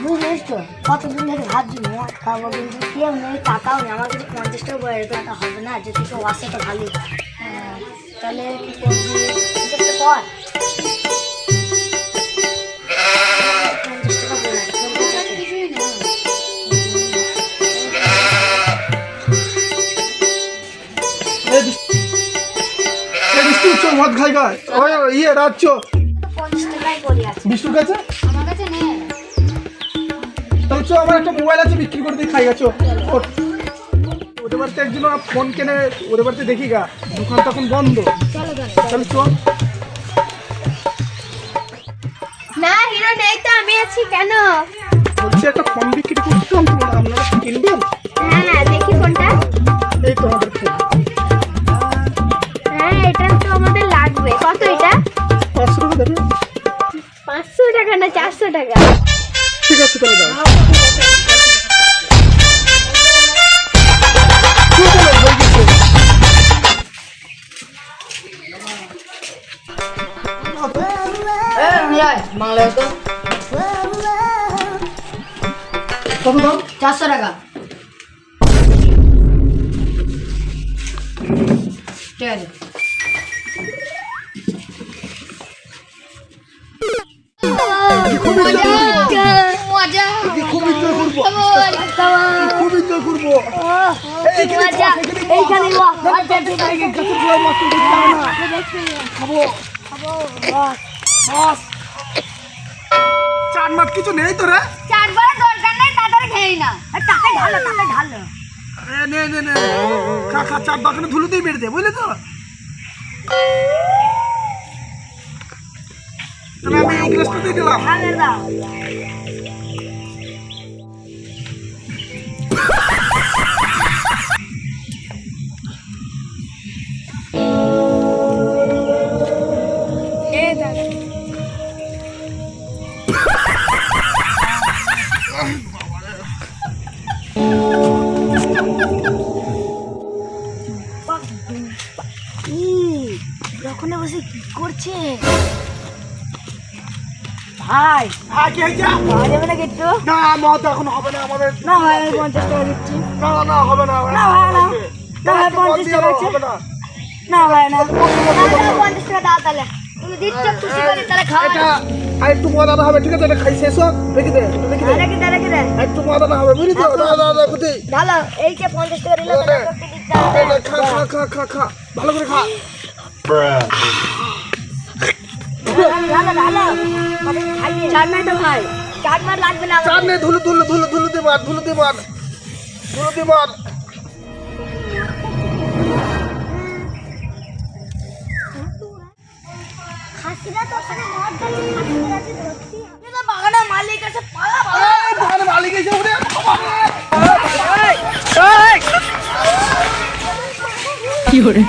বুঝলিস তো কতদিন থেকে ভাবছি মদ খাবো কিন্তু কেউ নেই টাকাও নেই আমার কাছে 50 টাকা বয়ে টাকা হবে না যদি কেউ আসে তো ভালো তাহলে কি করবি কিছু একটা কর 50 টাকা বয়ে কিছুই না মদ খাই গায় ইয়ে রাজ্য 50 টাকাই করি আছে বিষ্ণুর কাছে আমার কাছে নেই তাহলে চো আমার একটা মোবাইল আছে বিক্রি করে দিয়ে খাই গেছো ওদের বাড়িতে একজন ফোন কেনে ওদের বাড়িতে দেখি গা দোকান তখন বন্ধ চলো তাহলে চো না হিরো নেই তো আমি আছি কেন বলছি একটা ফোন বিক্রি করতাম তোমার আপনারা কিনবেন হ্যাঁ দেখি কোনটা এই তোমাদের ফোন হ্যাঁ এটা তো আমাদের লাগবে কত এটা 500 টাকা দেবে 500 টাকা না 400 টাকা ঠিক আছে তাহলে দাও বাংলায় তো কত দাম 400 টাকা ঠিক আছে মজা খুব এনজয় করবো খুব এনজয় করবো এইখানে খাবো চাট মাট কিছু নেই তো রে চারবার দরকার নেই তাড়াতাড়ি খেয়ে না টাকা ঢালো নে নে নে খা খা চাট বাগানে ধুলুতেই মেরে দে বুঝলি তো তাহলে আমি এই গ্লাসটা দিয়ে দিলাম ভালো দাও ওখানে বসে কি করছে ভাই হ্যাঁ কি হয়েছে পাওয়া যাবে না কিন্তু না মদ এখন হবে না আমাদের না ভাই আমি 50 টাকা দিচ্ছি না না হবে না না ভাই না না ভাই 50 টাকা আছে হবে না না ভাই না 50 টাকা দাও তাহলে তুমি দিচ্ছ খুশি করে তাহলে খাও এটা আর একটু মদ আনা হবে ঠিক আছে এটা খাই শেষ হোক রেখে দে রেখে দে রেখে দে একটু মদ আনা হবে বুঝলি তো না না না বুঝলি ভালো এই যে 50 টাকা দিলে তাহলে একটু দিতে হবে খা খা খা খা খা ভালো করে খা ভালো চার মার তো ভাই 4 মার লাগবে না চার নে ধুলু ধুলু ধুলু ধুলু দে মার ধুলু দে মার ধুলু দে মার খাসিরা তো ওখানে মদ খাচ্ছে খাসিরা আছে ধরছি এটা বাগানের মালিক আছে পালা এই দোকানে মালিক এসে উঠে কি হরে